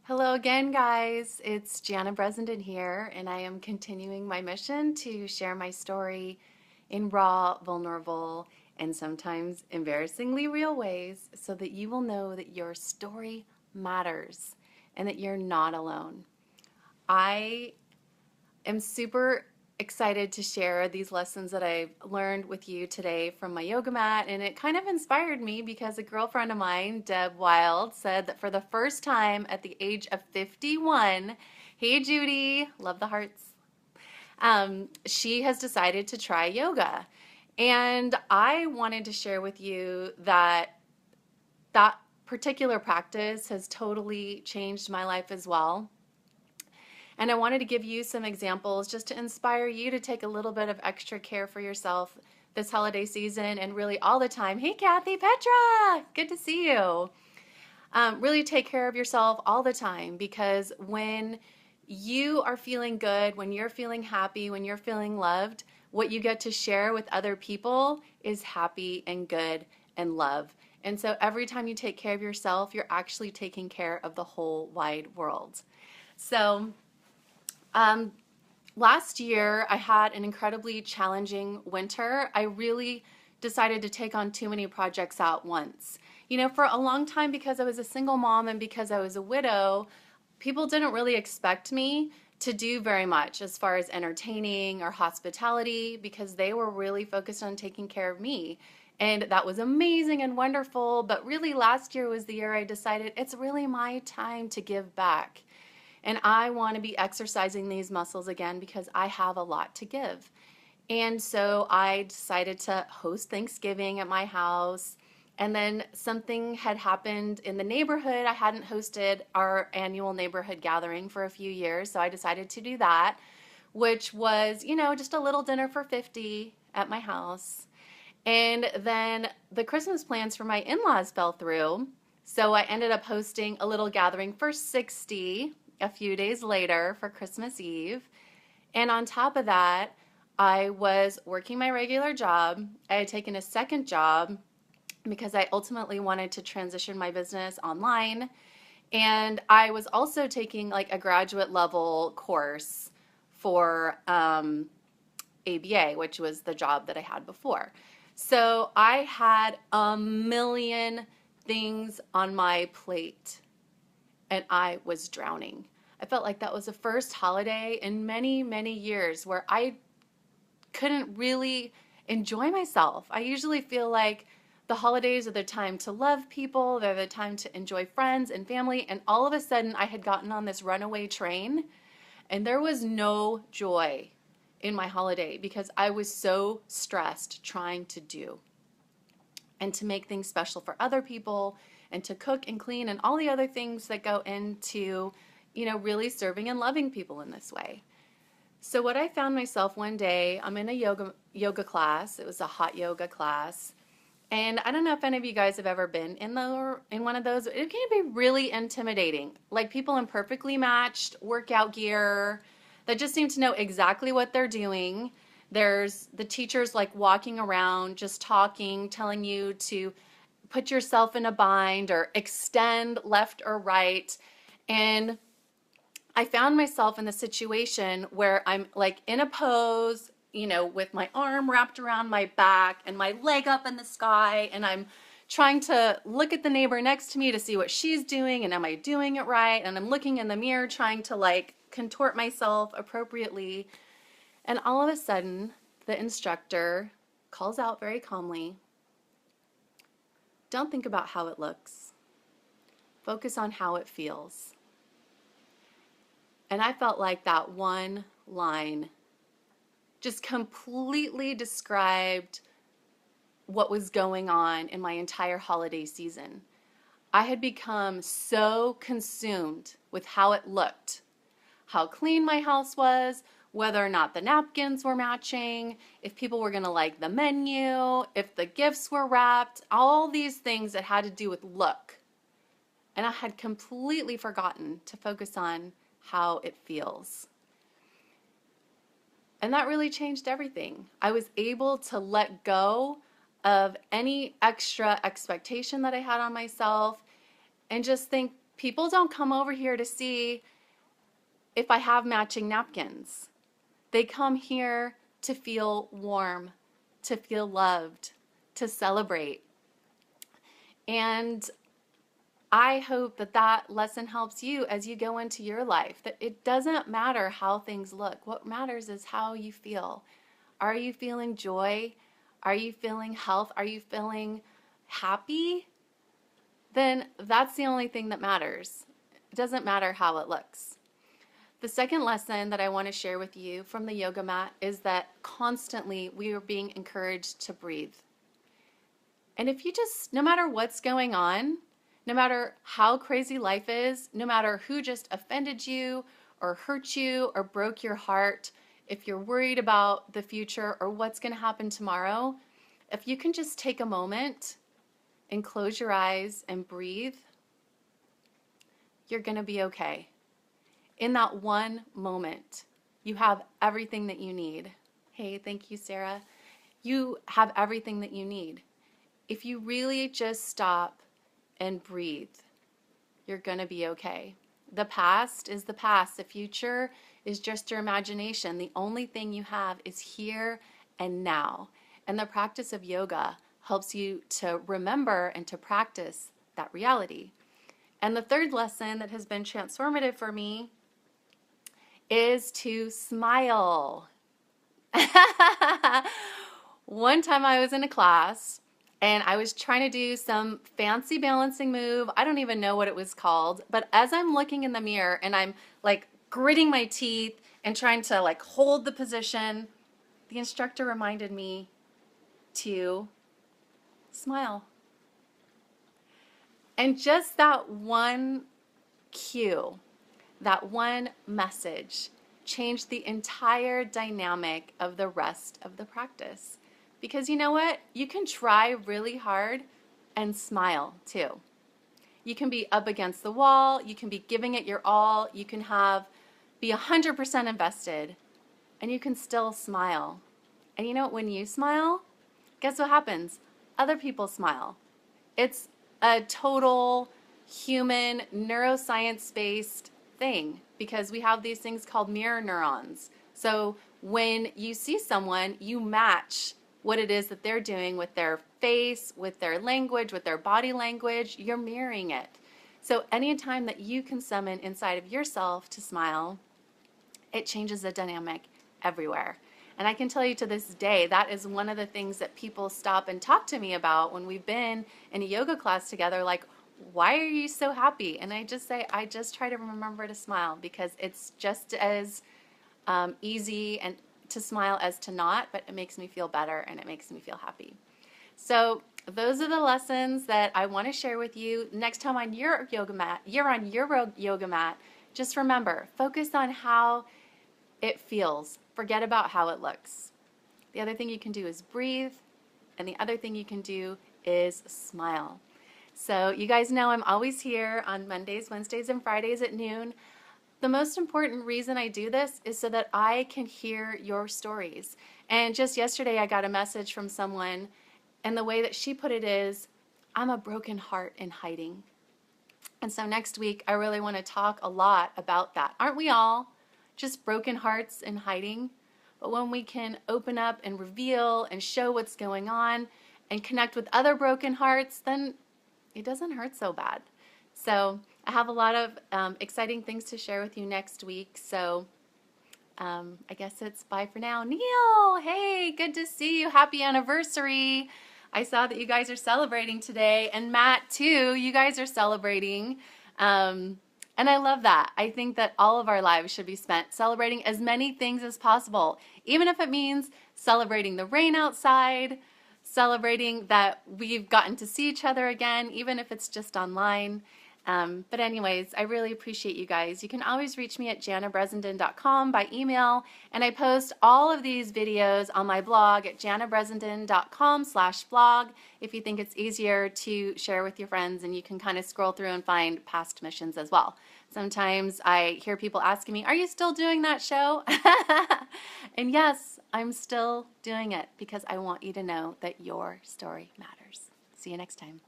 Hello again, guys. It's Gianna Bresenden here, and I am continuing my mission to share my story in raw, vulnerable, and sometimes embarrassingly real ways so that you will know that your story matters and that you're not alone. I am super excited to share these lessons that I've learned with you today from my yoga mat. And it kind of inspired me because a girlfriend of mine, Deb Wild, said that for the first time at the age of 51, hey Judy, love the hearts, she has decided to try yoga. And I wanted to share with you that particular practice has totally changed my life as well. And I wanted to give you some examples just to inspire you to take a little bit of extra care for yourself this holiday season and really all the time. Hey, Kathy, Petra, good to see you. Really take care of yourself all the time, because when you are feeling good, when you're feeling happy, when you're feeling loved, what you get to share with other people is happy and good and love. And so every time you take care of yourself, you're actually taking care of the whole wide world. So um, last year, I had an incredibly challenging winter. I really decided to take on too many projects at once. You know, for a long time, because I was a single mom and because I was a widow, people didn't really expect me to do very much as far as entertaining or hospitality, because they were really focused on taking care of me. And that was amazing and wonderful. But really, last year was the year I decided it's really my time to give back. And I want to be exercising these muscles again because I have a lot to give. And so I decided to host Thanksgiving at my house. And then something had happened in the neighborhood. I hadn't hosted our annual neighborhood gathering for a few years. So I decided to do that, which was, just a little dinner for 50 at my house. And then the Christmas plans for my in-laws fell through. So I ended up hosting a little gathering for 60 a few days later for Christmas Eve. And on top of that, I was working my regular job. I had taken a second job because I ultimately wanted to transition my business online. And I was also taking like a graduate level course for ABA, which was the job that I had before. So I had a million things on my plate and I was drowning. I felt like that was the first holiday in many, many years where I couldn't really enjoy myself. I usually feel like the holidays are the time to love people, they're the time to enjoy friends and family, and all of a sudden I had gotten on this runaway train and there was no joy in my holiday because I was so stressed trying to do and to make things special for other people and to cook and clean and all the other things that go into, really serving and loving people in this way. So what I found myself one day, I'm in a yoga class. It was a hot yoga class. And I don't know if any of you guys have ever been in one of those. It can be really intimidating. Like people in perfectly matched workout gear that just seem to know exactly what they're doing. There's the teachers like walking around, just talking, telling you to put yourself in a bind or extend left or right. And I found myself in the situation where I'm like in a pose, with my arm wrapped around my back and my leg up in the sky, and I'm trying to look at the neighbor next to me to see what she's doing and am I doing it right? And I'm looking in the mirror trying to like contort myself appropriately. And all of a sudden, the instructor calls out very calmly, "Don't think about how it looks. Focus on how it feels." And I felt like that one line just completely described what was going on in my entire holiday season. I had become so consumed with how it looked, how clean my house was, whether or not the napkins were matching, if people were going to like the menu, if the gifts were wrapped, all these things that had to do with look. And I had completely forgotten to focus on how it feels. And that really changed everything. I was able to let go of any extra expectation that I had on myself and just think, People don't come over here to see if I have matching napkins. They come here to feel warm, to feel loved, to celebrate. And I hope that that lesson helps you as you go into your life, that it doesn't matter how things look. What matters is how you feel. Are you feeling joy? Are you feeling health? Are you feeling happy? Then that's the only thing that matters. It doesn't matter how it looks. The second lesson that I want to share with you from the yoga mat is that constantly we are being encouraged to breathe. And if you just, no matter what's going on, no matter how crazy life is, no matter who just offended you or hurt you or broke your heart, if you're worried about the future or what's going to happen tomorrow, if you can just take a moment and close your eyes and breathe, you're going to be okay. In that one moment, you have everything that you need. Hey, thank you, Sarah. You have everything that you need. If you really just stop and breathe, you're going to be okay. The past is the past. The future is just your imagination. The only thing you have is here and now. And the practice of yoga helps you to remember and to practice that reality. And the third lesson that has been transformative for me is to smile. One time I was in a class and I was trying to do some fancy balancing move. I don't even know what it was called, but as I'm looking in the mirror and I'm like gritting my teeth and trying to like hold the position, the instructor reminded me to smile. And just that one cue, that one message changed the entire dynamic of the rest of the practice. Because you know what? You can try really hard and smile too. You can be up against the wall, you can be giving it your all, you can be 100% invested, and you can still smile. And you know what? When you smile, guess what happens? Other people smile. It's a total human neuroscience-based thing because we have these things called mirror neurons. So when you see someone, you match what it is that they're doing with their face, with their language, with their body language. You're mirroring it. So anytime that you can summon inside of yourself to smile, it changes the dynamic everywhere. And I can tell you to this day, that is one of the things that people stop and talk to me about when we've been in a yoga class together, like, why are you so happy? And I just say, I just try to remember to smile because it's just as easy and to smile as to not, but it makes me feel better and it makes me feel happy. So those are the lessons that I want to share with you. Next time on your yoga mat, just remember, focus on how it feels. Forget about how it looks. The other thing you can do is breathe, and the other thing you can do is smile. So you guys know I'm always here on Mondays, Wednesdays, and Fridays at noon. The most important reason I do this is so that I can hear your stories. And just yesterday I got a message from someone, and the way that she put it is, I'm a broken heart in hiding. And so next week I really want to talk a lot about that. Aren't we all just broken hearts in hiding? But when we can open up and reveal and show what's going on and connect with other broken hearts, then it doesn't hurt so bad. So I have a lot of exciting things to share with you next week. So I guess it's bye for now. Neil, hey, good to see you. Happy anniversary. I saw that you guys are celebrating today. And Matt, too, you guys are celebrating. And I love that. I think that all of our lives should be spent celebrating as many things as possible, even if it means celebrating the rain outside, celebrating that we've gotten to see each other again, even if it's just online. But anyways, I really appreciate you guys. You can always reach me at jannabressenden.com by email, and I post all of these videos on my blog at jannabressenden.com/blog if you think it's easier to share with your friends, and you can kind of scroll through and find past missions as well. Sometimes I hear people asking me, are you still doing that show? And yes, I'm still doing it because I want you to know that your story matters. See you next time.